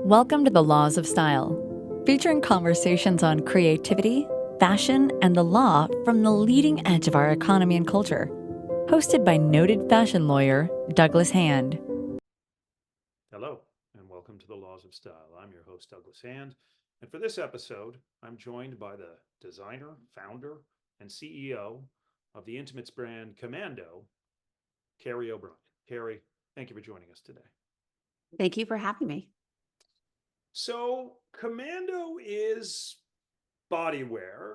Welcome to the Laws of Style, featuring conversations on creativity, fashion, and the law from the leading edge of our economy and culture. Hosted by noted fashion lawyer Douglas Hand. Hello, and welcome to the Laws of Style. I'm your host, Douglas Hand. And for this episode, I'm joined by the designer, founder, and CEO of the intimates brand COMMANDO, Kerry O'Brien. Kerry, thank you for joining us today. Thank you for having me. So, COMMANDO is bodywear,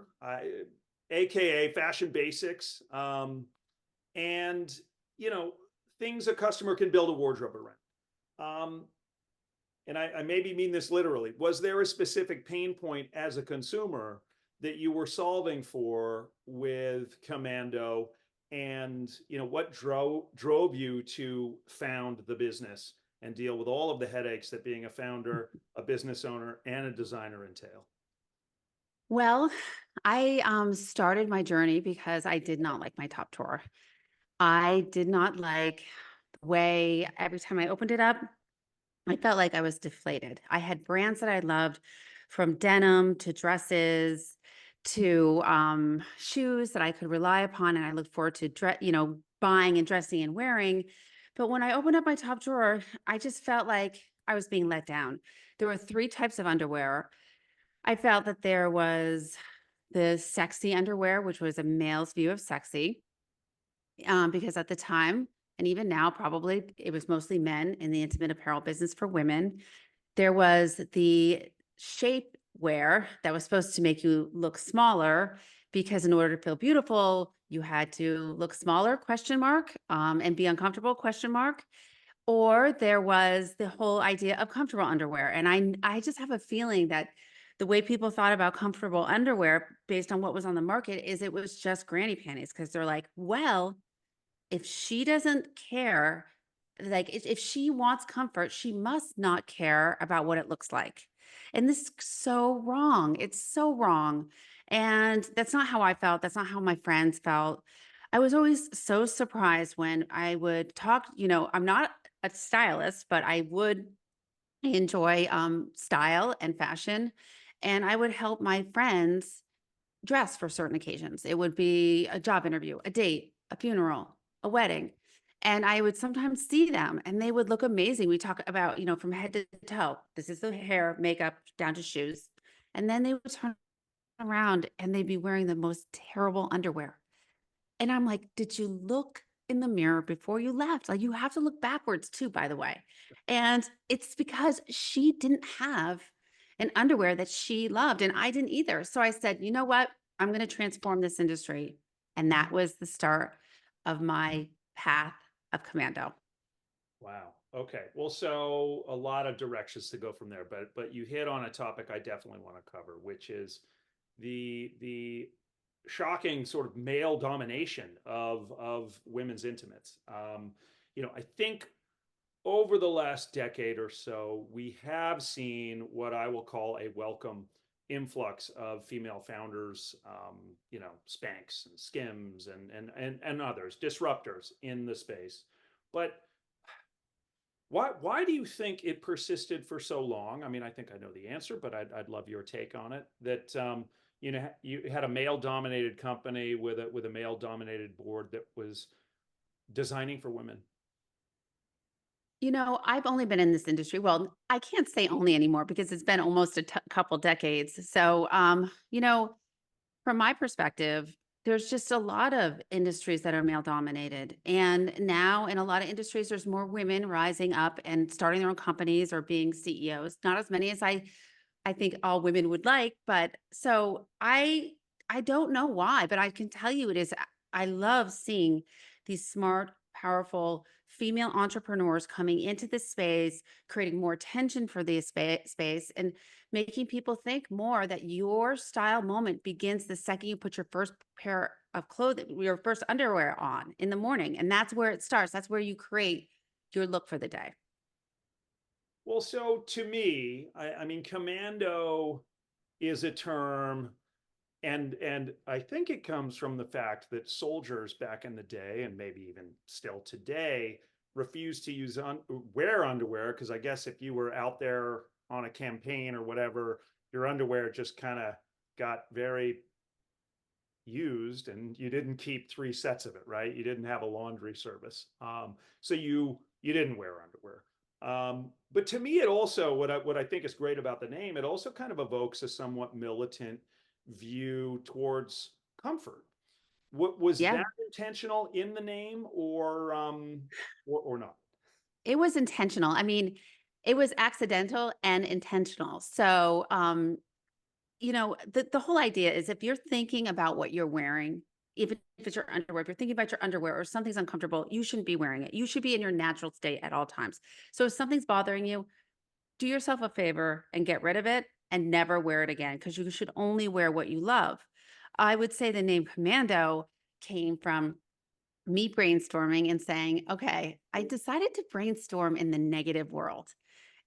aka fashion basics, and things a customer can build a wardrobe around. And I maybe mean this literally. Was there a specific pain point as a consumer that you were solving for with COMMANDO, and what drove you to found the business and deal with all of the headaches that being a founder, a business owner, and a designer entail? Well, I started my journey because I did not like my top drawer. I did not like the way every time I opened it up, I felt like I was deflated. I had brands that I loved, from denim to dresses to shoes that I could rely upon, and I looked forward to buying and dressing and wearing. But when I opened up my top drawer, I just felt like I was being let down. There were three types of underwear. I felt that there was the sexy underwear, which was a male's view of sexy, because at the time, and even now, probably it was mostly men in the intimate apparel business for women. There was the shape wear that was supposed to make you look smaller, because in order to feel beautiful, you had to look smaller, question mark, and be uncomfortable, question mark. Or there was the whole idea of comfortable underwear. And I just have a feeling that the way people thought about comfortable underwear based on what was on the market is it was just granny panties, because they're like, well, if she doesn't care, like if she wants comfort, she must not care about what it looks like. And this is so wrong. It's so wrong. And that's not how I felt. That's not how my friends felt. I was always so surprised when I would talk, I'm not a stylist, but I would enjoy style and fashion. And I would help my friends dress for certain occasions. It would be a job interview, a date, a funeral, a wedding. And I would sometimes see them and they would look amazing. We talk about, from head to toe. This is the hair, makeup, down to shoes. And then they would turn around and they'd be wearing the most terrible underwear. And I'm like, did you look in the mirror before you left? Like, you have to look backwards too, by the way. And it's because she didn't have an underwear that she loved, and I didn't either. So I said, you know what? I'm going to transform this industry. And that was the start of my path of COMMANDO. Wow. Okay. Well, so a lot of directions to go from there, but you hit on a topic I definitely want to cover, which is the shocking sort of male domination of women's intimates. I think over the last decade or so, we have seen what I will call a welcome influx of female founders, Spanx and Skims and others, disruptors in the space. But why do you think it persisted for so long? I mean, I think I know the answer, but I'd love your take on it. That you had a male-dominated company with a male-dominated board that was designing for women. I've only been in this industry. Well, I can't say only anymore because it's been almost a couple decades. So, from my perspective, there's just a lot of industries that are male dominated. And now in a lot of industries, there's more women rising up and starting their own companies or being CEOs. Not as many as I think all women would like, but so I don't know why, but I can tell you I love seeing these smart, powerful female entrepreneurs coming into this space, creating more attention for this space, and making people think more that your style moment begins the second you put your first pair of clothing, your first underwear on in the morning. And that's where it starts. That's where you create your look for the day. Well, so to me, I mean, commando is a term, and I think it comes from the fact that soldiers back in the day, and maybe even still today, refused to wear underwear, because I guess if you were out there on a campaign or whatever, your underwear just kind of got very used and you didn't keep 3 sets of it, right? You didn't have a laundry service. So you didn't wear underwear. But to me, it also, what I think is great about the name, it also kind of evokes a somewhat militant view towards comfort. What was Yeah, that intentional in the name, or not? it was intentional. I mean, it was accidental and intentional. So, the whole idea is if you're thinking about what you're wearing, even if it's your underwear, if you're thinking about your underwear or something's uncomfortable, you shouldn't be wearing it. You should be in your natural state at all times. So if something's bothering you, do yourself a favor and get rid of it and never wear it again because you should only wear what you love. I would say the name Commando came from me brainstorming and saying, okay, I decided to brainstorm in the negative world.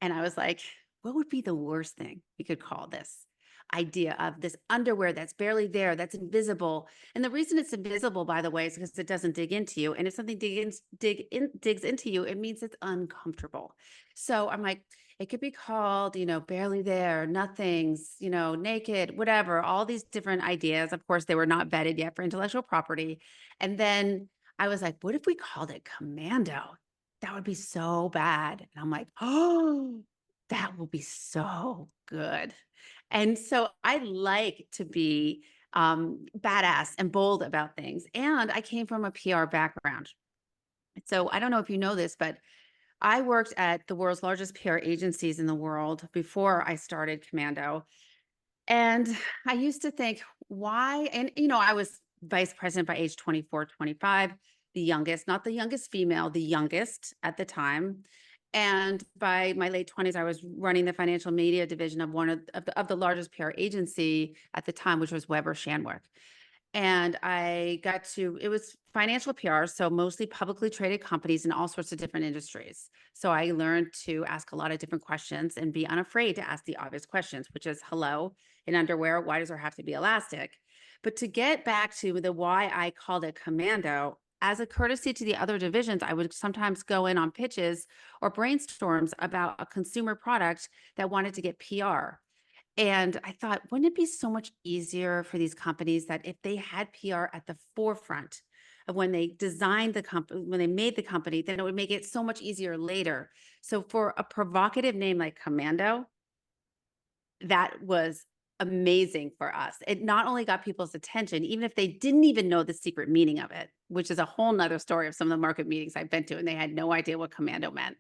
And I was like, what would be the worst thing we could call this idea of this underwear that's barely there, that's invisible? And the reason it's invisible, by the way, is because it doesn't dig into you. And if something digs into you, it means it's uncomfortable. So I'm like, it could be called, barely there, nothings, naked, whatever, all these different ideas. Of course, they were not vetted yet for intellectual property. And then I was like, what if we called it Commando? That would be so bad. And I'm like, oh, that will be so good. And so I like to be badass and bold about things. And I came from a PR background. So I don't know if you know this, but I worked at the world's largest PR agencies in the world before I started Commando. And I used to think, why? And, I was vice president by age 24, 25, the youngest, not the youngest female, the youngest at the time. And by my late 20s, I was running the financial media division of one of the largest PR agency at the time, which was Weber Shandwick. And it was financial PR, so mostly publicly traded companies in all sorts of different industries. So I learned to ask a lot of different questions and be unafraid to ask the obvious questions, which is, hello, in underwear, why does there have to be elastic? But to get back to the why I called it Commando, as a courtesy to the other divisions, I would sometimes go in on pitches or brainstorms about a consumer product that wanted to get PR. And I thought, wouldn't it be so much easier for these companies that if they had PR at the forefront of when they designed the company, when they made the company, then it would make it so much easier later. So for a provocative name like Commando, that was amazing for us. It not only got people's attention, even if they didn't even know the secret meaning of it, which is a whole nother story of some of the market meetings I've been to, and they had no idea what Commando meant.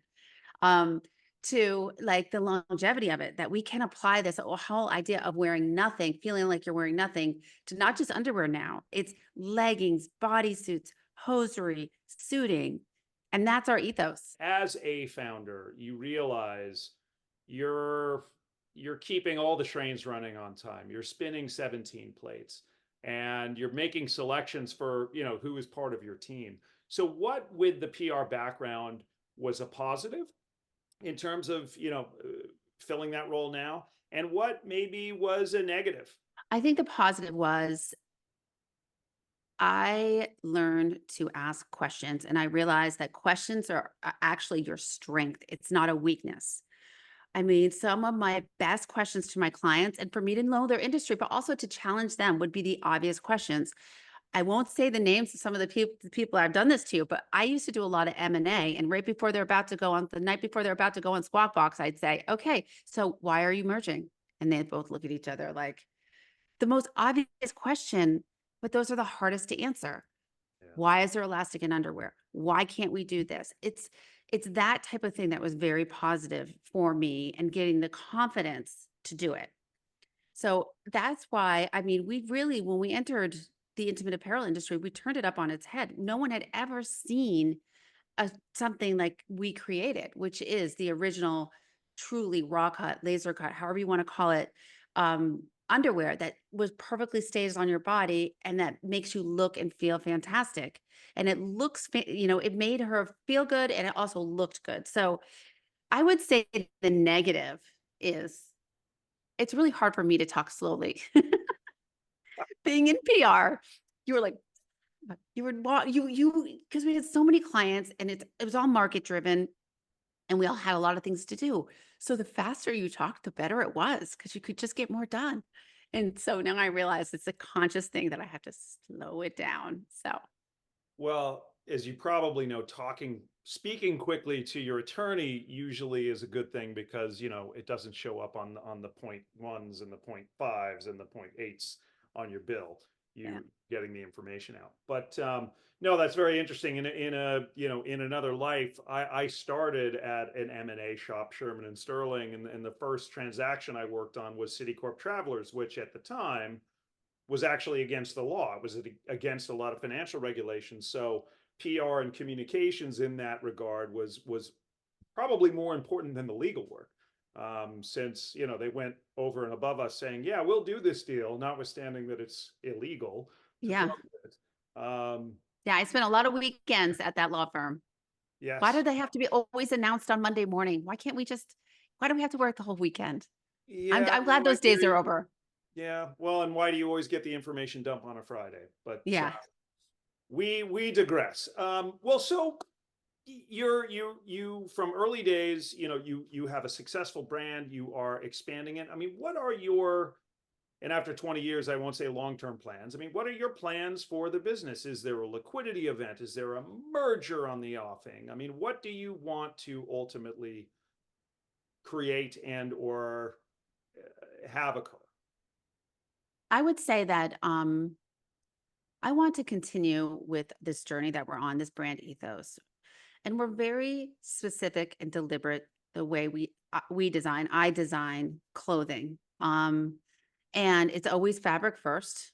Um, to like the longevity of it, that we can apply this whole idea of wearing nothing, feeling like you're wearing nothing, to not just underwear now. It's leggings, bodysuits, hosiery, suiting. And that's our ethos. As a founder, you realize you're you're keeping all the trains running on time. You're spinning 17 plates and you're making selections for, who is part of your team. So what with the PR background was a positive in terms of, filling that role now, and what maybe was a negative? I think the positive was I learned to ask questions and I realized that questions are actually your strength. It's not a weakness. I mean, some of my best questions to my clients and for me to know their industry, but also to challenge them would be the obvious questions. I won't say the names of some of the people I've done this to, but I used to do a lot of M&A, and right before they're about to go on, the night before they're about to go on Squawk Box, I'd say, okay, so why are you merging? And they'd both look at each other like the most obvious question, but those are the hardest to answer. Yeah. Why is there elastic in underwear? Why can't we do this? It's that type of thing that was very positive for me and getting the confidence to do it. So that's why, I mean, we really, when we entered the intimate apparel industry, we turned it up on its head. No one had ever seen something like we created, which is the original, truly raw cut, laser cut, however you want to call it, underwear that was perfectly stays on your body and that makes you look and feel fantastic. And it looks, it made her feel good and it also looked good. So I would say the negative is it's really hard for me to talk slowly. Being in PR, you were like, because we had so many clients and it was all market driven and we all had a lot of things to do. So the faster you talked, the better it was because you could just get more done. And so now I realize it's a conscious thing that I have to slow it down. So Well, as you probably know, speaking quickly to your attorney usually is a good thing because, it doesn't show up on the point ones and the point fives and the point eights on your bill. yeah. You getting the information out. But no, that's very interesting. In another life, I started at an M&A shop, Sherman and Sterling, and the first transaction I worked on was Citicorp Travelers, which at the time was actually against the law. It was against a lot of financial regulations. So PR and communications in that regard was probably more important than the legal work. Since they went over and above us saying, "Yeah, we'll do this deal," notwithstanding that it's illegal to Yeah. close it. Yeah. I spent a lot of weekends at that law firm. Why do Yes, they have to be always announced on Monday morning? Why do we have to work the whole weekend? yeah, I'm glad no, I those hear days are you. over. Yeah, well, and why do you always get the information dump on a Friday? But Yeah. we digress. Well, so you from early days, you have a successful brand, you are expanding it. I mean, what are your, and after 20 years, I won't say long-term plans. I mean, what are your plans for the business? Is there a liquidity event? Is there a merger on the offing? I mean, what do you want to ultimately create and or have occur? I would say that I want to continue with this journey that we're on, this brand ethos. And we're very specific and deliberate the way I design clothing. And it's always fabric first.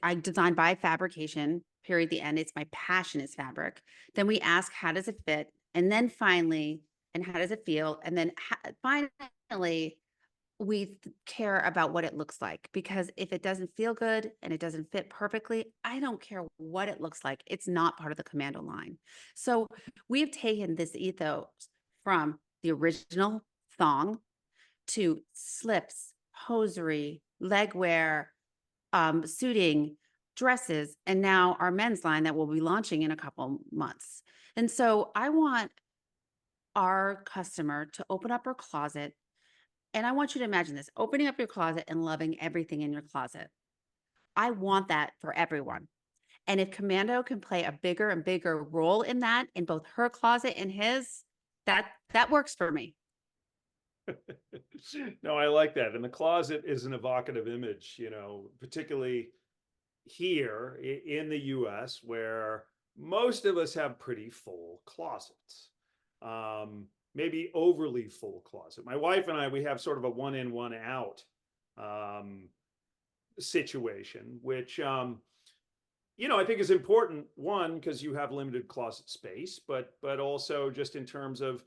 I design by fabrication, period, the end. It's my passion is fabric. Then we ask, how does it fit? And then finally, and how does it feel? And then finally, care about what it looks like, because if it doesn't feel good and it doesn't fit perfectly, I don't care what it looks like. It's not part of the Commando line. So we've taken this ethos from the original thong to slips, hosiery, leg wear, suiting, dresses, and now our men's line that we'll be launching in a couple months. And so I want our customer to open up her closet, and I want you to imagine this, opening up your closet and loving everything in your closet. I want that for everyone. And if Commando can play a bigger and bigger role in that, in both her closet and his, that works for me. No, I like that. And the closet is an evocative image, particularly here in the US, where most of us have pretty full closets. Maybe overly full closet. My wife and I, we have sort of a one in, one out situation, which I think is important. One, because you have limited closet space, but also just in terms of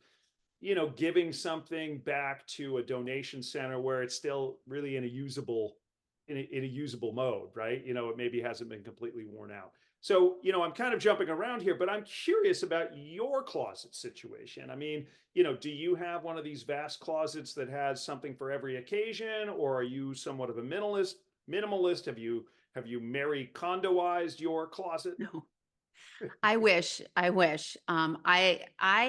giving something back to a donation center where it's still really in a usable mode, right? It maybe hasn't been completely worn out. So, I'm kind of jumping around here, but I'm curious about your closet situation. I mean, do you have one of these vast closets that has something for every occasion, or are you somewhat of a minimalist? Have you Mary Kondoized your closet? No. I wish. I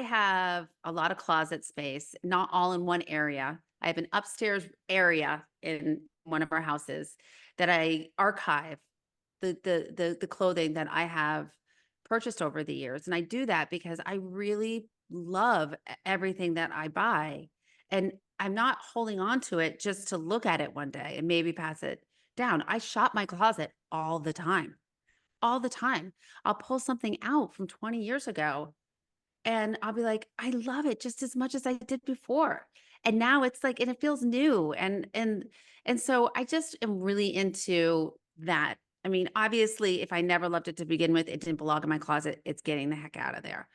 have a lot of closet space, not all in one area. I have an upstairs area in one of our houses that I archive the clothing that I have purchased over the years. And I do that because I really love everything that I buy. And I'm not holding on to it just to look at it one day and maybe pass it down. I shop my closet all the time, all the time. I'll pull something out from 20 years ago and I'll be like, I love it just as much as I did before. And now it's like, and it feels new. And so I just am really into that. I mean, obviously, if I never loved it to begin with, it didn't belong in my closet. It's getting the heck out of there.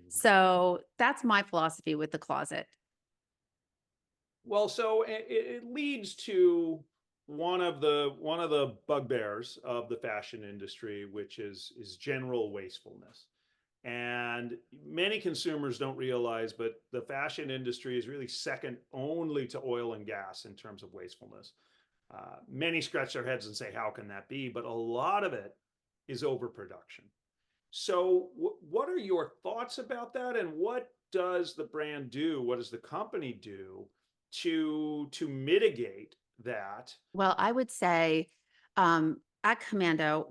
So that's my philosophy with the closet. Well, so it leads to one of the bugbears of the fashion industry, which is general wastefulness. And many consumers don't realize, but the fashion industry is really second only to oil and gas in terms of wastefulness. Many scratch their heads and say, "How can that be?" But a lot of it is overproduction. So, what are your thoughts about that, and what does the brand do? What does the company do to mitigate that? Well, I would say at Commando,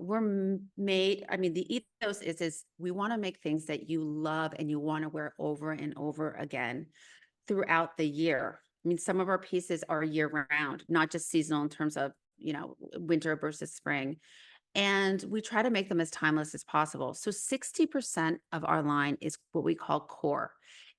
made, I mean, the ethos is we want to make things that you love and you want to wear over and over again throughout the year. I mean, some of our pieces are year round, not just seasonal in terms of, winter versus spring. And we try to make them as timeless as possible. So 60% of our line is what we call core.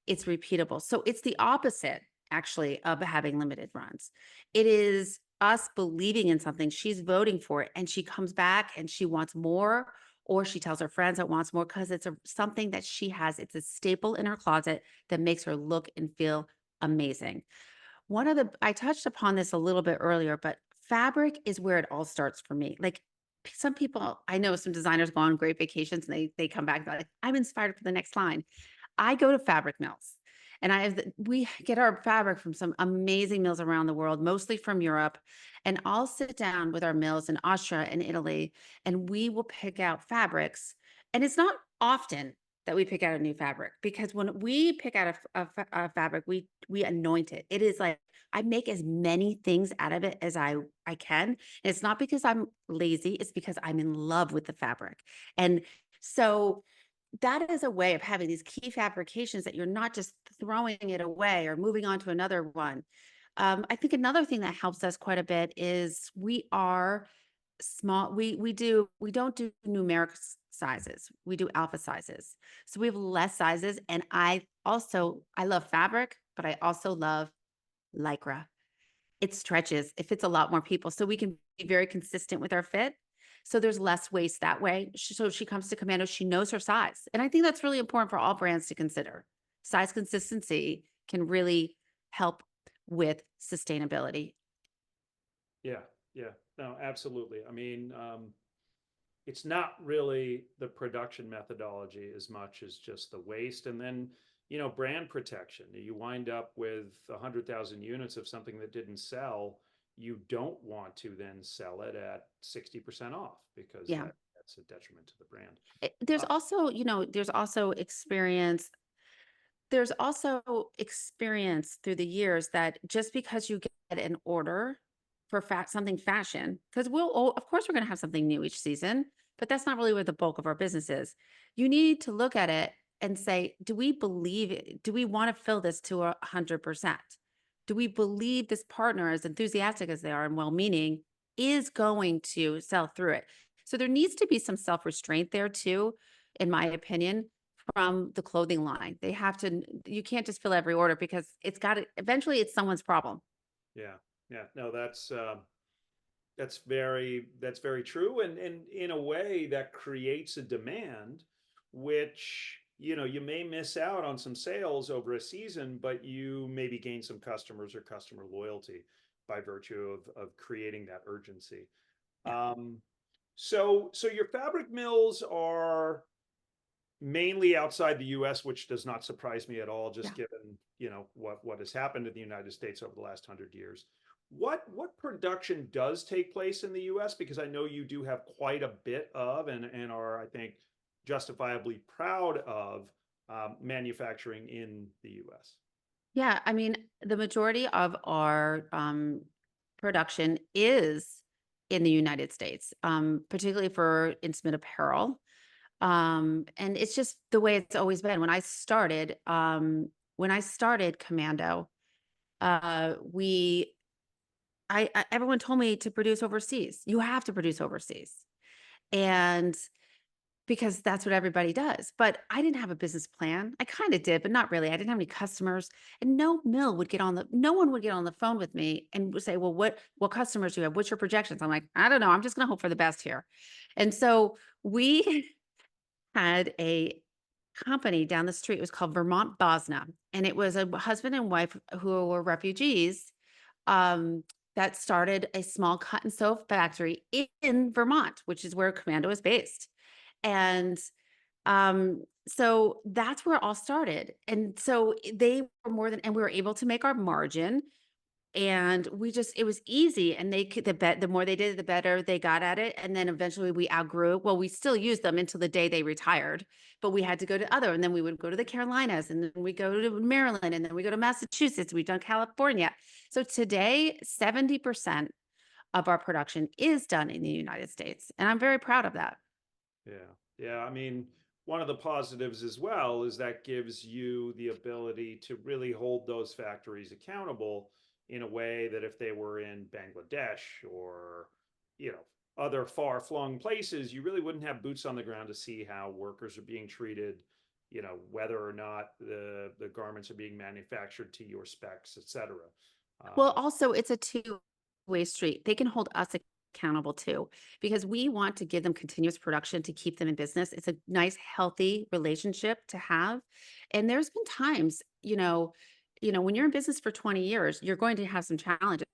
It's repeatable. So it's the opposite, actually, of having limited runs. It is us believing in something. She's voting for it and she comes back and she wants more, or she tells her friends that wants more because it's something that she has. It's a staple in her closet that makes her look and feel amazing. I touched upon this a little bit earlier, but fabric is where it all starts for me. Like some people, I know some designers go on great vacations and they come back and they're like, I'm inspired for the next line. I go to fabric mills and we get our fabric from some amazing mills around the world, mostly from Europe. And I'll sit down with our mills in Austria and Italy, and we will pick out fabrics. And it's not often that we pick out a new fabric, because when we pick out a fabric, we anoint it. It is like I make as many things out of it as I can. And it's not because I'm lazy, it's because I'm in love with the fabric. And so that is a way of having these key fabrications that you're not just throwing it away or moving on to another one. I think another thing that helps us quite a bit is we are small. We don't do numeric sizes. We do alpha sizes. So we have less sizes. And I love fabric, but I also love lycra. It stretches. It fits a lot more people. So we can be very consistent with our fit. So there's less waste that way. So she comes to Commando, she knows her size. And I think that's really important for all brands to consider. Size consistency can really help with sustainability. Yeah, yeah, no, absolutely. I mean, it's not really the production methodology as much as just the waste. And then, brand protection. You wind up with 100,000 units of something that didn't sell. You don't want to then sell it at 60% off, because Yeah. that's a detriment to the brand. There's Uh, also, there's also experience through the years that just because you get an order for something fashion, because of course we're going to have something new each season, but that's not really where the bulk of our business is. You need to look at it and say, do we believe it? Do we want to fill this to 100%? Do we believe this partner, as enthusiastic as they are and well-meaning, is going to sell through it? So there needs to be some self-restraint there too, in my opinion, from the clothing line. You can't just fill every order, because eventually it's someone's problem. yeah, yeah, no, that's very true. And in a way that creates a demand, which, you may miss out on some sales over a season, but you maybe gain some customers or customer loyalty by virtue of creating that urgency. Yeah. So your fabric mills are mainly outside the US, which does not surprise me at all, just Yeah. given, what has happened in the United States over the last 100 years. What production does take place in the US? Because I know you do have quite a bit of, and are, I think, justifiably proud of, manufacturing in the US. Yeah. I mean, the majority of our production is in the United States, particularly for intimate apparel. And it's just the way it's always been. When I started Commando, uh, we, everyone told me to produce overseas. You have to produce overseas. And because that's what everybody does. But I didn't have a business plan. I kind of did, but not really. I didn't have any customers, and no one would get on the phone with me and would say, well, what customers do you have? What's your projections? I'm like, I don't know. I'm just going to hope for the best here. And so we had a company down the street. It was called Vermont Bosna. And it was a husband and wife who were refugees, um, that started a small cut and sew factory in Vermont, which is where Commando is based. And so that's where it all started. And so they were and we were able to make our margin. And it was easy, and the more they did it, the better they got at it. And then eventually we outgrew. Well, we still used them until the day they retired, but we had to go to other, and then we would go to the Carolinas, and then we go to Maryland, and then we go to Massachusetts. We've done California. So today, 70% of our production is done in the United States. And I'm very proud of that. Yeah. Yeah. I mean, one of the positives as well is that gives you the ability to really hold those factories accountable in a way that if they were in Bangladesh or, other far-flung places, you really wouldn't have boots on the ground to see how workers are being treated, whether or not the garments are being manufactured to your specs, et cetera. Well, also, it's a two-way street. They can hold us accountable too, because we want to give them continuous production to keep them in business. It's a nice, healthy relationship to have. And there's been times, when you're in business for 20 years, you're going to have some challenges.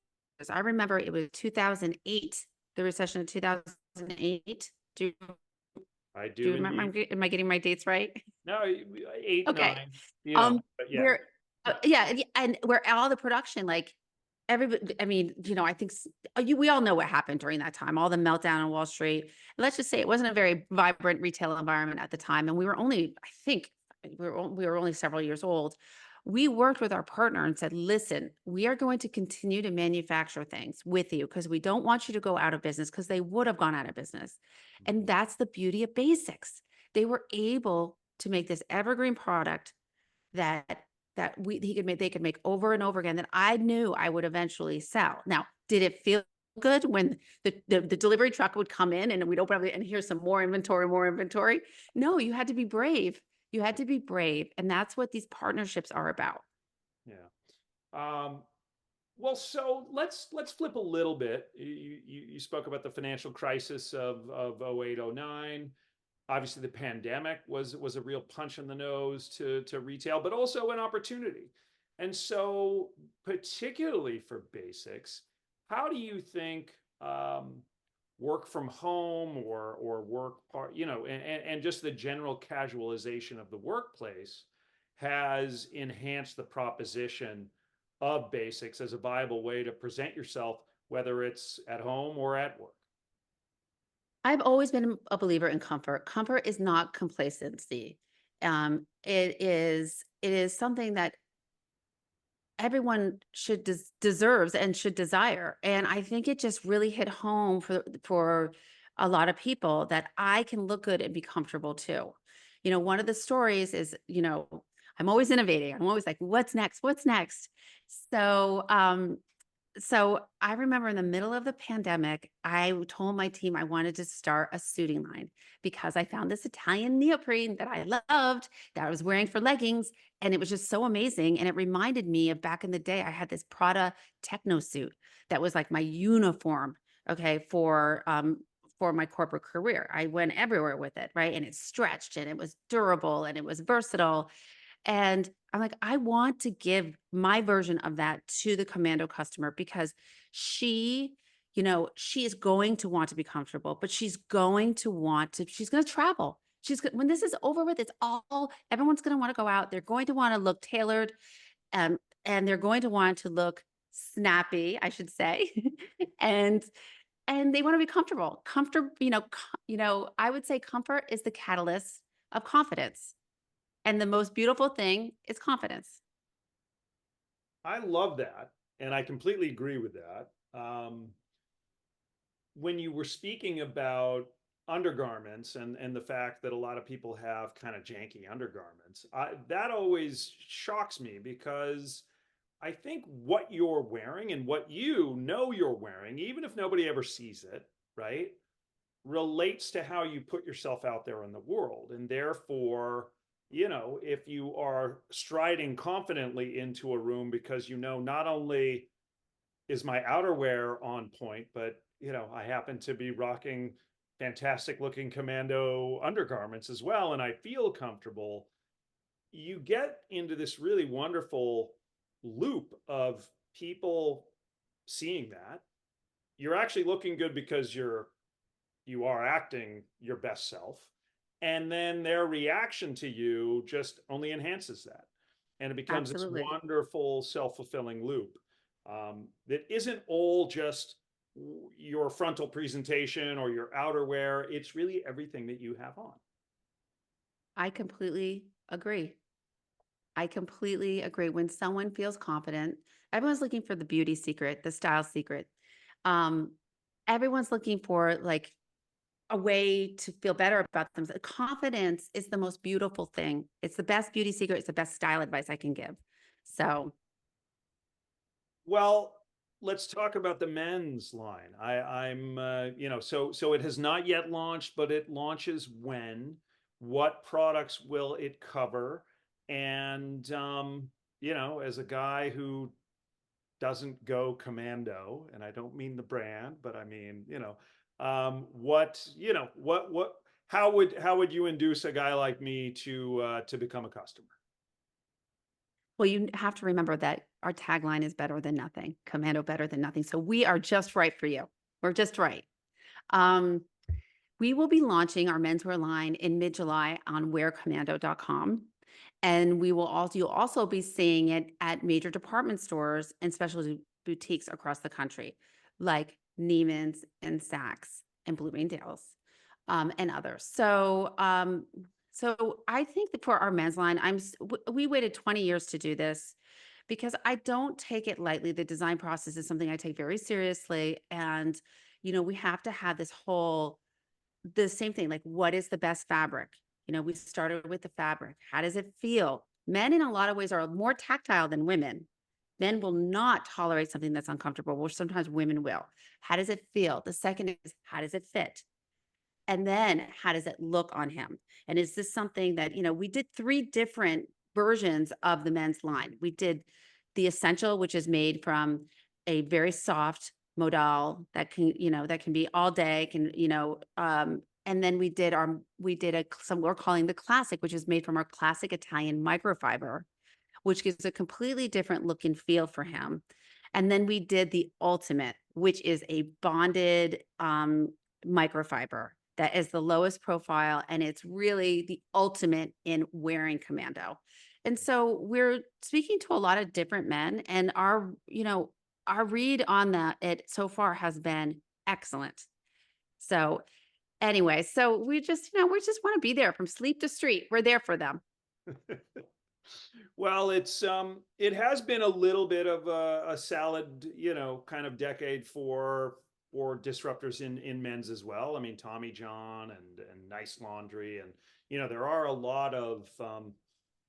I remember it was 2008, the recession of 2008. I Do you do remember? indeed. Am I getting my dates right? No, 8, Okay. 9, but yeah. Where yeah, and where all the production, like, everybody, I mean, I think we all know what happened during that time, all the meltdown on Wall Street. Let's just say it wasn't a very vibrant retail environment at the time, and we were only, I think, we were only several years old. We worked with our partner and said, "Listen, we are going to continue to manufacture things with you because we don't want you to go out of business," because they would have gone out of business. And that's the beauty of basics. They were able to make this evergreen product that they could make over and over again, that I knew I would eventually sell. Now, did it feel good when the delivery truck would come in and we'd open up and here's some more inventory, more inventory? No, you had to be brave. You had to be brave, and that's what these partnerships are about. Yeah. Well, so let's flip a little bit. You spoke about the financial crisis of 08, 09. Obviously, the pandemic was a real punch in the nose to retail, but also an opportunity. And so, particularly for basics, how do you think work from home or work part, and just the general casualization of the workplace has enhanced the proposition of basics as a viable way to present yourself, whether it's at home or at work? I've always been a believer in comfort. Comfort is not complacency. It is something that everyone deserves and should desire. And I think it just really hit home for a lot of people that I can look good and be comfortable too. One of the stories is, I'm always innovating. I'm always like, what's next? What's next? So, so I remember in the middle of the pandemic, I told my team I wanted to start a suiting line because I found this Italian neoprene that I loved, that I was wearing for leggings. And it was just so amazing. And it reminded me of back in the day, I had this Prada techno suit that was like my uniform, okay, for my corporate career. I went everywhere with it, right? And it stretched and it was durable and it was versatile. And I'm like, I want to give my version of that to the Commando customer because she, she is going to want to be comfortable, but she's going to travel. When this is over with, everyone's going to want to go out. They're going to want to look tailored, um, and they're going to want to look snappy, I should say. and, and they want to be comfortable. I would say comfort is the catalyst of confidence. And the most beautiful thing is confidence. I love that, and I completely agree with that. When you were speaking about undergarments and the fact that a lot of people have kind of janky undergarments, that always shocks me because I think what you're wearing and what you're wearing, even if nobody ever sees it, right, relates to how you put yourself out there in the world. And therefore, if you are striding confidently into a room because not only is my outerwear on point, but I happen to be rocking fantastic looking commando undergarments as well, and I feel comfortable, you get into this really wonderful loop of people seeing that. You're actually looking good because you are acting your best self. And then their reaction to you just only enhances that. And it becomes this Absolutely. wonderful self-fulfilling loop. that isn't all just your frontal presentation or your outerwear. It's really everything that you have on. I completely agree. I completely agree. When someone feels confident, everyone's looking for the beauty secret, the style secret. Um, Everyone's looking for like a way to feel better about themselves. Confidence is the most beautiful thing. It's the best beauty secret. It's the best style advice I can give. So, Well, let's talk about the men's line. I'm, so it has not yet launched, but it launches when? What products will it cover? And, as a guy who doesn't go commando, and I don't mean the brand, but I mean, how would you induce a guy like me to become a customer? well, you have to remember that our tagline is better than nothing, commando better than nothing. So we are just right for you. We're just right. Um, we will be launching our menswear line in mid-July on wearcommando.com. And you'll also be seeing it at major department stores and specialty boutiques across the country, like Neiman's and Saks and Bloomingdale's, and others. So I think that for our men's line, we waited 20 years to do this because I don't take it lightly. The design process is something I take very seriously, and we have to have the same thing, like what is the best fabric? We started with the fabric. How does it feel? Men in a lot of ways are more tactile than women. Men will not tolerate something that's uncomfortable, which sometimes women will. How does it feel? The second is, how does it fit? And then how does it look on him? And is this something that, we did 3 different versions of the men's line. We did the essential, which is made from a very soft modal that can be all day, and then some we're calling the classic, which is made from our classic Italian microfiber, which gives a completely different look and feel for him. And then we did the ultimate, which is a bonded microfiber that is the lowest profile, and it's really the ultimate in wearing commando. And so we're speaking to a lot of different men, and our read on that it so far has been excellent. So anyway, so we just want to be there from sleep to street. We're there for them. Well, it has been a little bit of a salad, kind of decade for disruptors in men's as well. I mean, Tommy John and Nice Laundry, and there are a lot of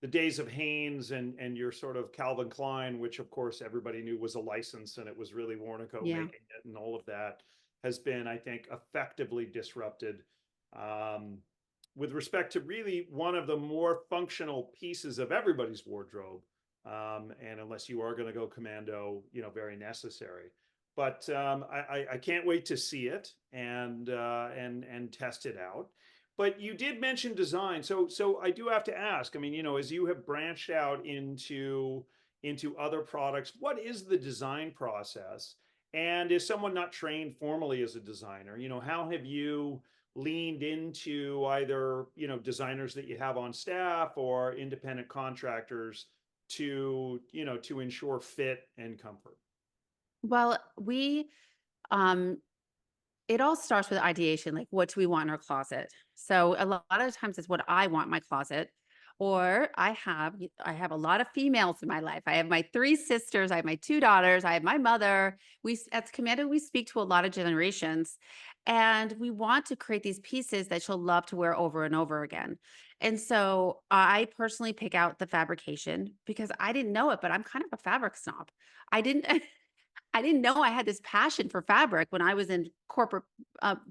the days of Hanes and your sort of Calvin Klein, which of course everybody knew was a license, and it was really Warnaco Yeah. making it, and all of that has been, I think, effectively disrupted. With respect to really one of the more functional pieces of everybody's wardrobe, and unless you are going to go commando, very necessary. But I can't wait to see it and test it out. But you did mention design, so I do have to ask. I mean, as you have branched out into other products, what is the design process? And is someone not trained formally as a designer, how have you leaned into either designers that you have on staff or independent contractors to ensure fit and comfort? Well, it all starts with ideation, like what do we want in our closet? So a lot of times it's what I want in my closet. Or I have a lot of females in my life. I have my 3 sisters, I have my 2 daughters, I have my mother. At Commando, we speak to a lot of generations, and we want to create these pieces that she'll love to wear over and over again. And so I personally pick out the fabrication because I didn't know it, but I'm kind of a fabric snob. I didn't I didn't know I had this passion for fabric when I was in corporate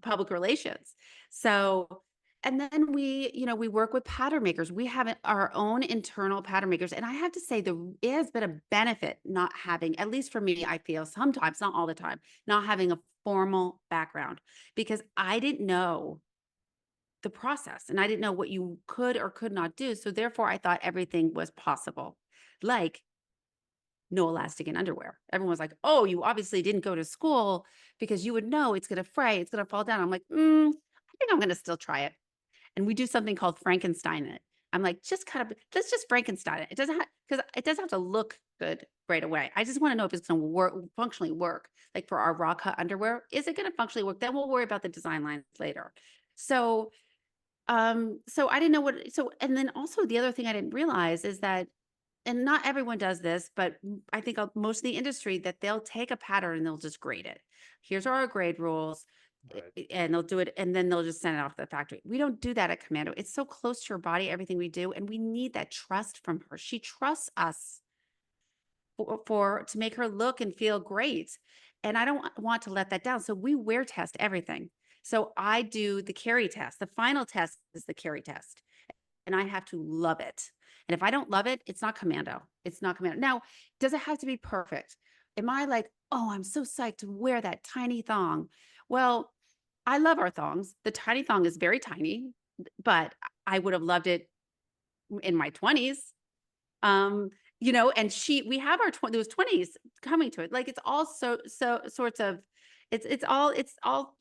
public relations. So, and then we work with pattern makers. We have our own internal pattern makers. And I have to say, it has been a benefit not having, at least for me, I feel sometimes, not all the time, not having a formal background because I didn't know the process and I didn't know what you could or could not do. So therefore, I thought everything was possible. Like no elastic in underwear. Everyone's like, oh, you obviously didn't go to school because you would know it's going to fray, it's going to fall down. I'm like, I think I'm going to still try it. And we do something called Frankenstein it. I'm like, let's just Frankenstein it. It doesn't have, because it doesn't have to look good right away. I just want to know if it's going to work, functionally work. Like for our raw cut underwear, is it going to functionally work? Then we'll worry about the design lines later. So, so I didn't know what, so, and then also the other thing I didn't realize is that, and not everyone does this, but I think most of the industry that they'll take a pattern and they'll just grade it. Here's our grade rules. Right. And they'll do it and then they'll just send it off to the factory. We don't do that at Commando. It's so close to her body, everything we do. And we need that trust from her. She trusts us for to make her look and feel great. And I don't want to let that down. So we wear test everything. So I do the Kerry test. The final test is the Kerry test. And I have to love it. And if I don't love it, it's not Commando. It's not Commando. Now, does it have to be perfect? Am I like, oh, I'm so psyched to wear that tiny thong? Well, I love our thongs. The tiny thong is very tiny, but I would have loved it in my 20s. You know, and we have our those 20s coming to it. Like it's all so sorts of it's all,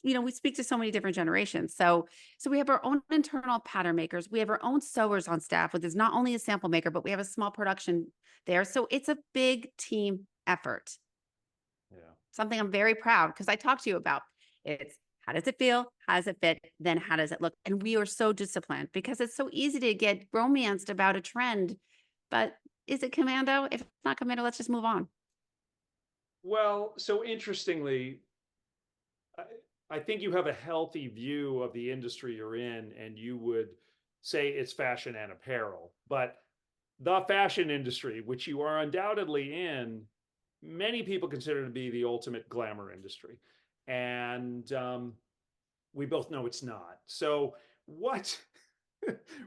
you know, we speak to so many different generations. So we have our own internal pattern makers. We have our own sewers on staff, which is not only a sample maker, but we have a small production there. So it's a big team effort. Yeah. Something I'm very proud because I talked to you about. It's how does it feel? How does it fit? Then how does it look? And we are so disciplined because it's so easy to get romanced about a trend. But is it Commando? If it's not Commando, let's just move on. Well, so interestingly, I, I think you have a healthy view of the industry you're in, and you would say it's fashion and apparel. But the fashion industry, which you are undoubtedly in, many people consider to be the ultimate glamour industry. And we both know it's not. So what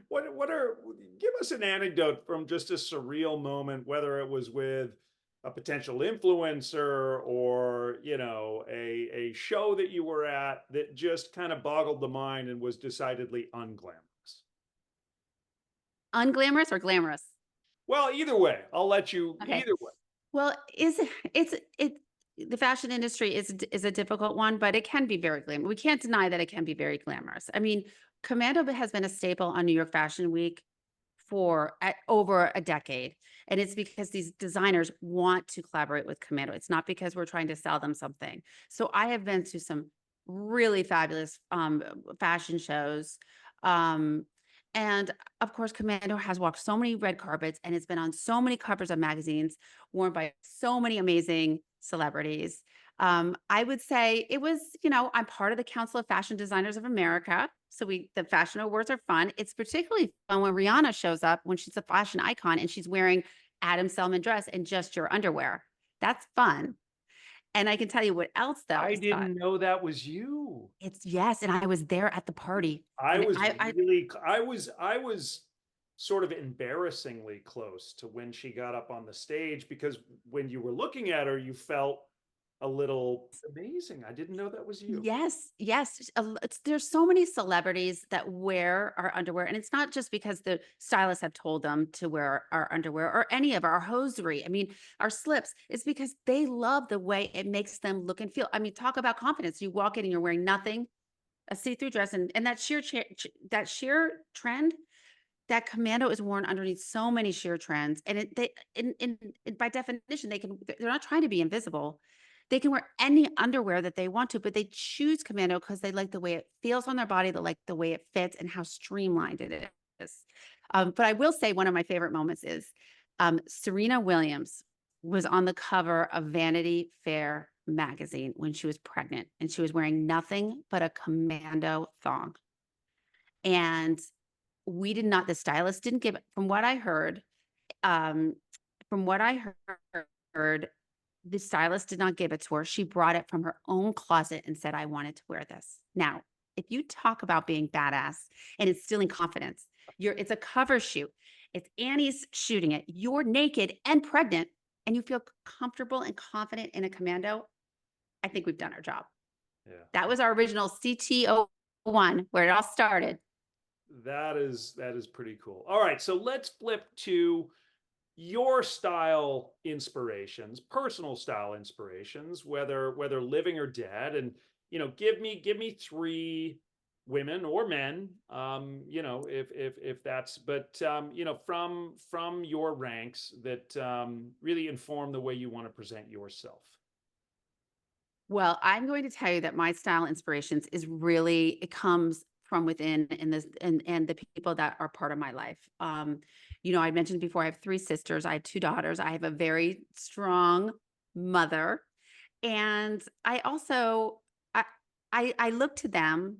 what are give us an anecdote from just a surreal moment, whether it was with a potential influencer or, you know, a show that you were at that just kind of boggled the mind and was decidedly unglamorous. Unglamorous or glamorous? Well, either way, I'll let you Okay. either way. Well, the fashion industry is a difficult one, but it can be very glamorous. We can't deny that it can be very glamorous. I mean, Commando has been a staple on New York Fashion Week for over a decade. And it's because these designers want to collaborate with Commando. It's not because we're trying to sell them something. So I have been to some really fabulous fashion shows. Um, and of course, Commando has walked so many red carpets and it's been on so many covers of magazines, worn by so many amazing celebrities. I would say it was, you know, I'm part of the Council of Fashion Designers of America. So the fashion awards are fun. It's particularly fun when Rihanna shows up when she's a fashion icon and she's wearing Adam Selman dress and just your underwear. That's fun. And I can tell you what else though I is fun. didn't know that was you. It's yes, and I was there at the party. I And was I really, I was sort of embarrassingly close to when she got up on the stage, because when you were looking at her, you felt a little amazing. I didn't know that was you. yes, yes. There's so many celebrities that wear our underwear, and it's not just because the stylists have told them to wear our underwear or any of our hosiery. I mean, our slips. It's because they love the way it makes them look and feel. I mean, talk about confidence. You walk in and you're wearing nothing, a see-through dress, and that that sheer trend. That Commando is worn underneath so many sheer trends, and by definition, they're not trying to be invisible. They can wear any underwear that they want to, but they choose Commando because they like the way it feels on their body, they like the way it fits, and how streamlined it is. But I will say one of my favorite moments is Serena Williams was on the cover of Vanity Fair magazine when she was pregnant, and she was wearing nothing but a Commando thong. And we did not, the stylist didn't give it, from what I heard, um, from what I heard, the stylist did not give it to her. She brought it from her own closet and said, I wanted to wear this. Now, if you talk about being badass and instilling confidence, it's a cover shoot. It's Annie's shooting it. You're naked and pregnant and you feel comfortable and confident in a Commando. I think we've done our job. Yeah. That was our original CTO1 where it all started. That is pretty cool. All right, so let's flip to your style inspirations, personal style inspirations, whether living or dead, and, you know, give me three women or men, if that's, but, from your ranks that, really inform the way you want to present yourself. Well, I'm going to tell you that my style inspirations is really, it comes from within and this and the people that are part of my life. I mentioned before I have three sisters, I have two daughters, I have a very strong mother. And I also I I look to them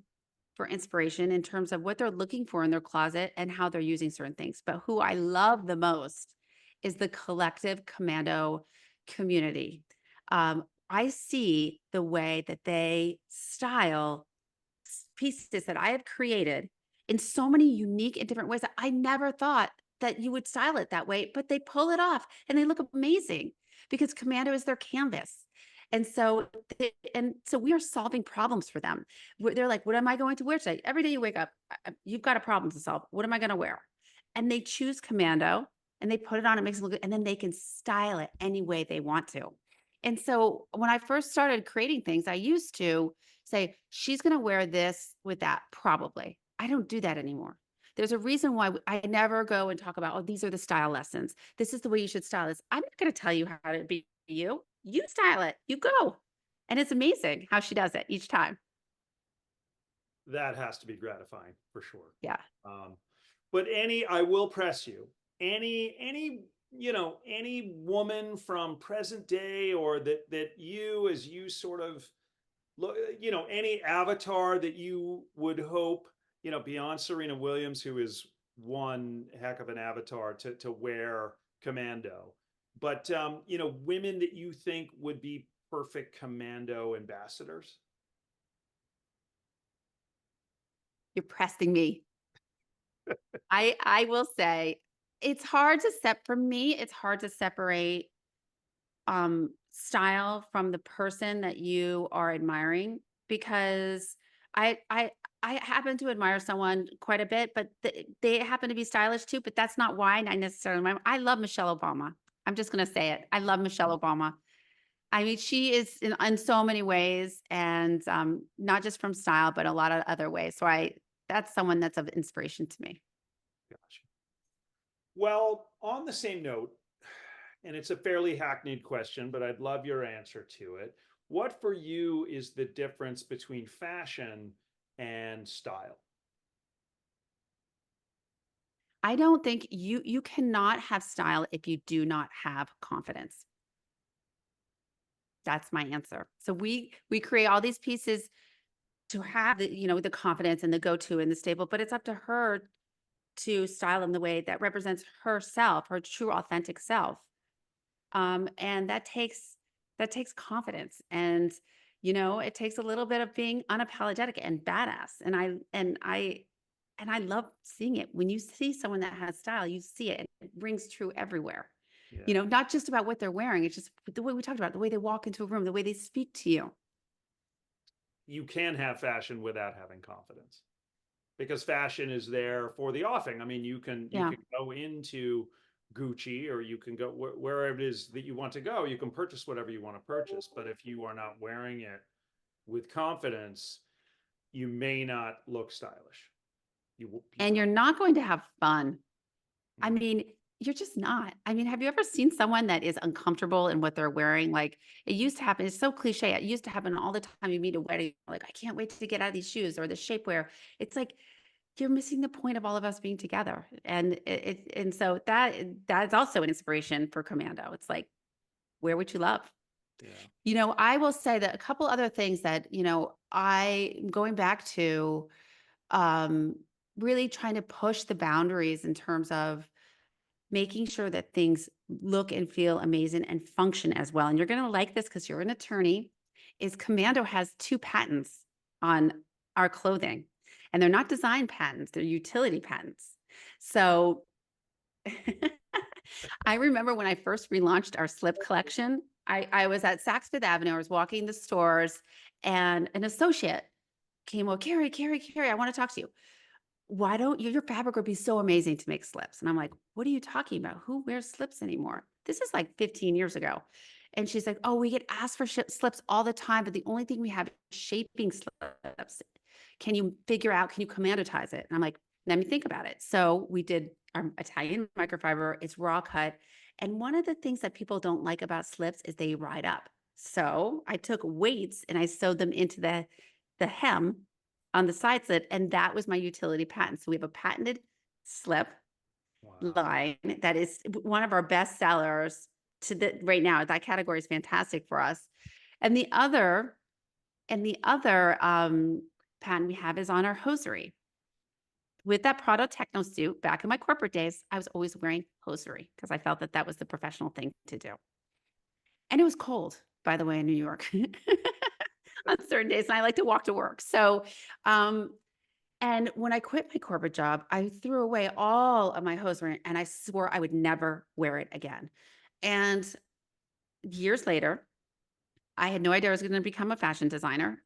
for inspiration in terms of what they're looking for in their closet and how they're using certain things. But who I love the most is the collective commando community. I see the way that they style pieces that I have created in so many unique and different ways that I never thought that you would style it that way, but they pull it off and they look amazing because commando is their canvas. And so we are solving problems for them. They're like, what am I going to wear today? Every day you wake up, you've got a problem to solve. What am I going to wear? And they choose commando and they put it on, it makes it look good, and then they can style it any way they want to. And so when I first started creating things, I used to say, she's going to wear this with that, probably. I don't do that anymore. There's a reason why I never go and talk about, oh, these are the style lessons. This is the way you should style this. I'm not going to tell you how to be you. You style it. You go. And it's amazing how she does it each time. That has to be gratifying for sure. Yeah. But I will press you, any woman from present day, or that you, as you sort of look, any avatar that you would hope, beyond Serena Williams, who is one heck of an avatar to wear commando, but, women that you think would be perfect commando ambassadors. You're pressing me. I will say it's hard to for me, it's hard to separate style from the person that you are admiring, because I I I happen to admire someone quite a bit, but they happen to be stylish too, but that's not why I necessarily admire. I love Michelle Obama. I'm just going to say it. I love Michelle Obama. I mean, she is in so many ways, and not just from style, but a lot of other ways. So that's someone that's of inspiration to me. Gotcha. Well, on the same note, and it's a fairly hackneyed question, but I'd love your answer to it. What for you is the difference between fashion and style? I don't think you cannot have style if you do not have confidence. That's my answer. So we create all these pieces to have the confidence and the go-to and the stable, but it's up to her to style them the way that represents herself, her true authentic self. And that takes confidence, and it takes a little bit of being unapologetic and badass. And I love seeing it. When you see someone that has style, you see it. It rings true everywhere. Yeah. Not just about what they're wearing. It's just the way we talked about, the way they walk into a room, the way they speak to you. You can have fashion without having confidence, because fashion is there for the offing. I mean, you can go into Gucci, or you can go wherever it is that you want to go. You can purchase whatever you want to purchase, but if you are not wearing it with confidence, you may not look stylish. And you're not going to have fun. I mean, you're just not. I mean, have you ever seen someone that is uncomfortable in what they're wearing? Like, it used to happen. It's so cliche. It used to happen all the time. You meet a wedding, like, I can't wait to get out of these shoes or the shapewear. It's like, you're missing the point of all of us being together. And so that's also an inspiration for Commando. It's like, wear what you love. Yeah. I will say that a couple other things that, going back to really trying to push the boundaries in terms of making sure that things look and feel amazing and function as well. And you're going to like this because you're an attorney, is Commando has 2 patents on our clothing, and they're not design patents, they're utility patents. So I remember when I first relaunched our slip collection, I was at Saks Fifth Avenue. I was walking the stores, and an associate came, well, Kerry, I want to talk to you. Why don't your fabric would be so amazing to make slips? And I'm like, what are you talking about? Who wears slips anymore? This is like 15 years ago. And she's like, oh, we get asked for slips all the time, but the only thing we have is shaping slips. Can you commandotize it? And I'm like, let me think about it. So we did our Italian microfiber. It's raw cut. And one of the things that people don't like about slips is they ride up. So I took weights and I sewed them into the hem on the side slip. And that was my utility patent. So we have a patented slip Wow. line that is one of our best sellers right now. That category is fantastic for us. And the other patent we have is on our hosiery. With that Prado techno suit, back in my corporate days, I was always wearing hosiery because I felt that that was the professional thing to do. And it was cold, by the way, in New York on certain days, and I like to walk to work. So, and when I quit my corporate job, I threw away all of my hosiery and I swore I would never wear it again. And years later, I had no idea I was going to become a fashion designer.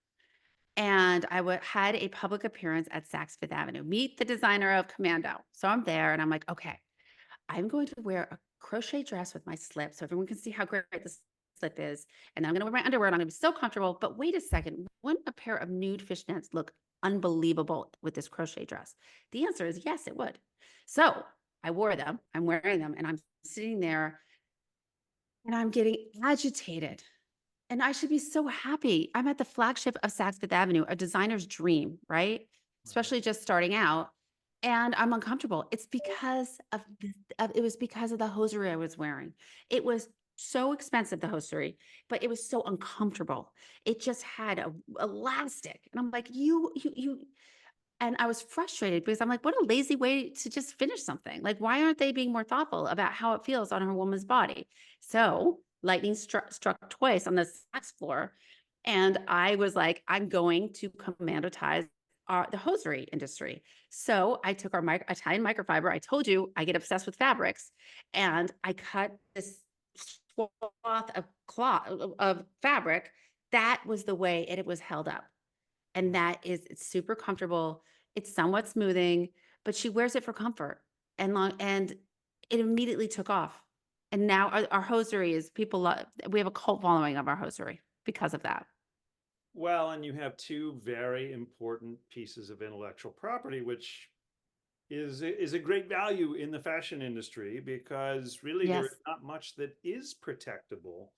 And I had a public appearance at Saks Fifth Avenue, meet the designer of Commando. So I'm there and I'm like, okay, I'm going to wear a crochet dress with my slip so everyone can see how great the slip is. And I'm going to wear my underwear and I'm going to be so comfortable. But wait a second, wouldn't a pair of nude fishnets look unbelievable with this crochet dress? The answer is yes, it would. So I wore them, I'm wearing them, and I'm sitting there and I'm getting agitated. And I should be so happy. I'm at the flagship of Saks Fifth Avenue, a designer's dream, right? Especially just starting out. And I'm uncomfortable. It's because it was because of the hosiery I was wearing. It was so expensive, the hosiery, but it was so uncomfortable. It just had a elastic. And I'm like, and I was frustrated because I'm like, what a lazy way to just finish something. Like, why aren't they being more thoughtful about how it feels on a woman's body? So lightning struck twice on the Saks floor. And I was like, I'm going to commandotize the hosiery industry. So I took our Italian microfiber. I told you I get obsessed with fabrics. And I cut this swath of cloth of fabric. That was the way it was held up. And it's super comfortable. It's somewhat smoothing, but she wears it for comfort and it immediately took off. And now our hosiery is we have a cult following of our hosiery because of that. Well, and you have two very important pieces of intellectual property, which is a great value in the fashion industry because really there Yes. is not much that is protectable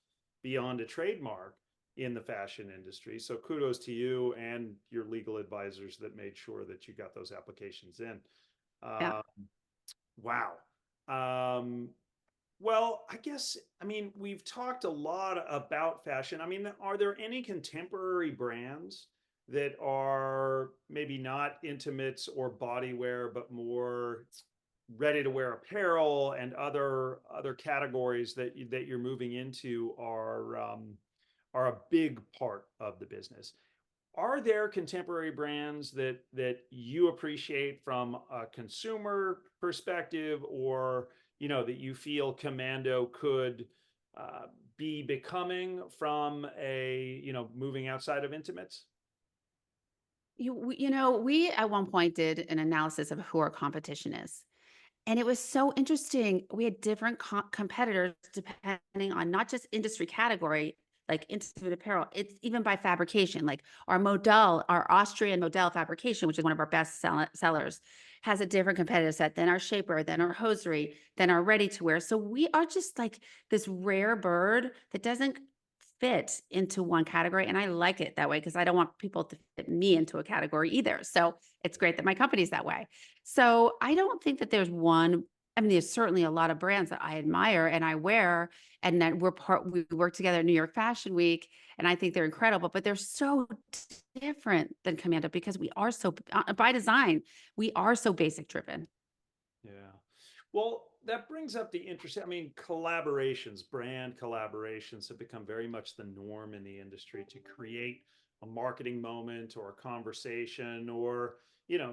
beyond a trademark in the fashion industry. So kudos to you and your legal advisors that made sure that you got those applications in. Yeah. Wow. Well, I guess, I mean, we've talked a lot about fashion. I mean, are there any contemporary brands that are maybe not intimates or bodywear, but more ready to wear apparel and other categories that you're moving into are a big part of the business? Are there contemporary brands that you appreciate from a consumer perspective, or that you feel Commando could be becoming from moving outside of intimates? We at one point did an analysis of who our competition is. And it was so interesting. We had different competitors depending on not just industry category, like intimate apparel, it's even by fabrication. Like our Austrian Modell fabrication, which is one of our best sellers, has a different competitive set than our shapewear, than our hosiery, than our ready to wear. So we are just like this rare bird that doesn't fit into one category. And I like it that way because I don't want people to fit me into a category either. So it's great that my company's that way. So I don't think that there's one. I mean, there's certainly a lot of brands that I admire and I wear, and that we work together at New York Fashion Week, and I think they're incredible, but they're so different than Commando because we are so, by design, we are so basic driven. Yeah. Well, that brings up the interesting, I mean, brand collaborations have become very much the norm in the industry to create a marketing moment or a conversation, or,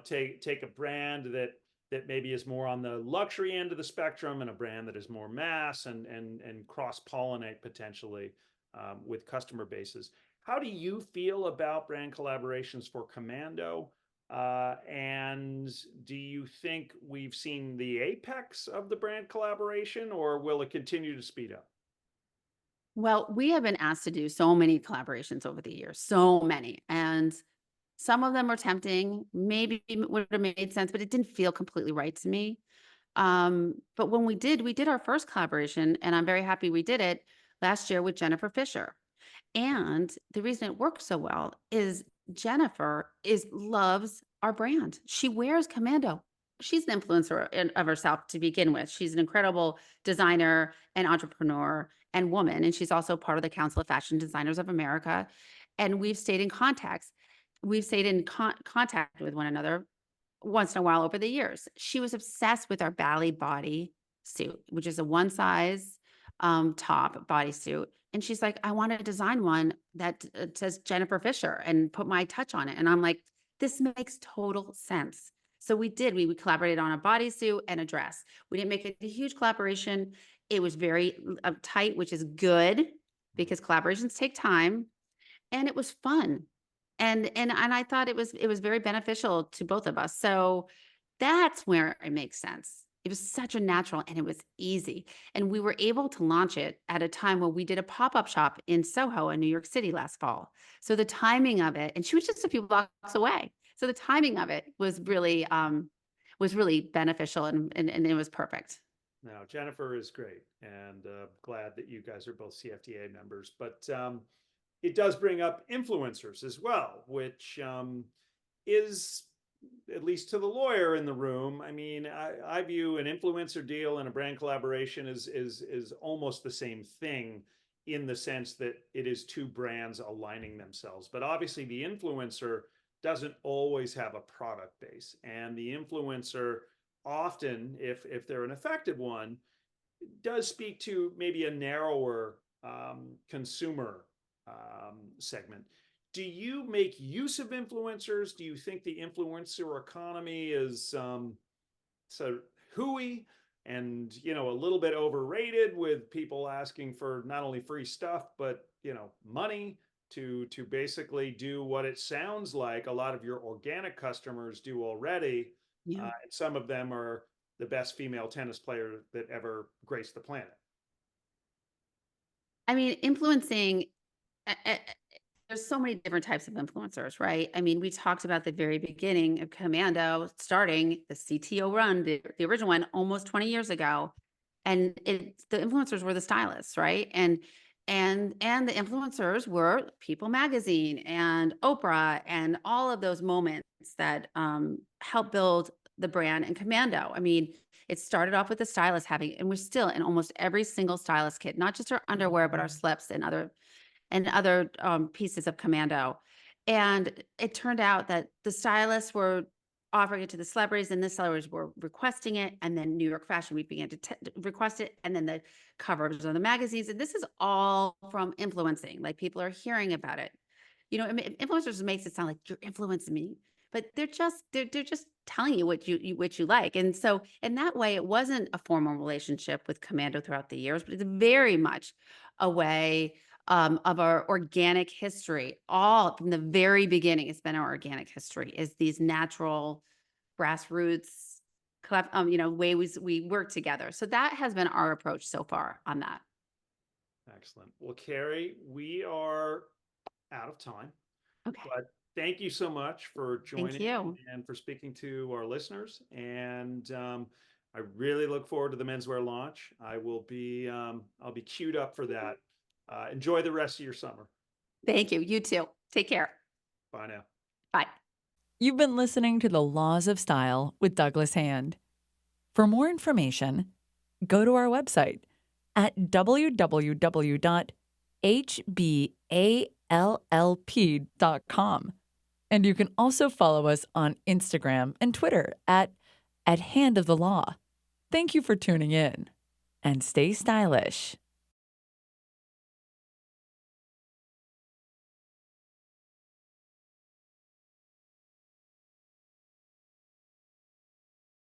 take a brand that maybe is more on the luxury end of the spectrum and a brand that is more mass and cross-pollinate potentially with customer bases. How do you feel about brand collaborations for Commando? And do you think we've seen the apex of the brand collaboration, or will it continue to speed up? Well, we have been asked to do so many collaborations over the years, so many. And Some of them were tempting, maybe would have made sense, but it didn't feel completely right to me. But when we did our first collaboration, and I'm very happy we did it last year with Jennifer Fisher. And the reason it works so well is Jennifer loves our brand. She wears Commando. She's an influencer of herself to begin with. She's an incredible designer and entrepreneur and woman, and she's also part of the Council of Fashion Designers of America. And we've stayed in contact. We've stayed in contact with one another once in a while over the years. She was obsessed with our Bally body suit, which is a one size top bodysuit. And she's like, I want to design one that says Jennifer Fisher and put my touch on it. And I'm like, this makes total sense. So we did. We collaborated on a bodysuit and a dress. We didn't make it a huge collaboration. It was very tight, which is good because collaborations take time, and it was fun. And I thought it was very beneficial to both of us. So that's where it makes sense. It was such a natural, and it was easy. And we were able to launch it at a time when we did a pop-up shop in Soho in New York City last fall. So the timing of it, and she was just a few blocks away. So the timing of it was really beneficial, and it was perfect. Now, Jennifer is great, and glad that you guys are both CFDA members. But it does bring up influencers as well, which is, at least to the lawyer in the room, I mean, I view an influencer deal and a brand collaboration is almost the same thing, in the sense that it is two brands aligning themselves. But obviously the influencer doesn't always have a product base, and the influencer often, if they're an effective one, does speak to maybe a narrower consumer segment. Do you make use of influencers? Do you think the influencer economy is so hooey and, you know, a little bit overrated, with people asking for not only free stuff, but, you know, money to basically do what it sounds like a lot of your organic customers do already? Yeah. And some of them are the best female tennis player that ever graced the planet. I mean, influencing, there's so many different types of influencers, right? I mean, we talked about the very beginning of Commando starting the CTO run, the original one, almost 20 years ago. And the influencers were the stylists, right? And the influencers were People Magazine and Oprah and all of those moments that helped build the brand and Commando. I mean, it started off with the stylist having, and we're still in almost every single stylist kit, not just our underwear, but our slips and other pieces of Commando. And it turned out that the stylists were offering it to the celebrities, and the celebrities were requesting it. And then New York Fashion Week began to request it. And then the covers of the magazines. And this is all from influencing. Like, people are hearing about it. You know, I mean, influencers makes it sound like you're influencing me, but they're just telling you what you like. And so in that way, it wasn't a formal relationship with Commando throughout the years, but it's very much a way of our organic history. All from the very beginning, it's been our organic history, is these natural grassroots ways we work together. So that has been our approach so far on that. Excellent. Well, Kerry, we are out of time, Okay. but thank you so much for Thank joining you. and for speaking to our listeners. And I really look forward to the menswear launch. I'll be queued up for that. Enjoy the rest of your summer. Thank you. You too. Take care. Bye now. Bye. You've been listening to The Laws of Style with Douglas Hand. For more information, go to our website at www.hballp.com. And you can also follow us on Instagram and Twitter at Hand of the Law. Thank you for tuning in, and stay stylish.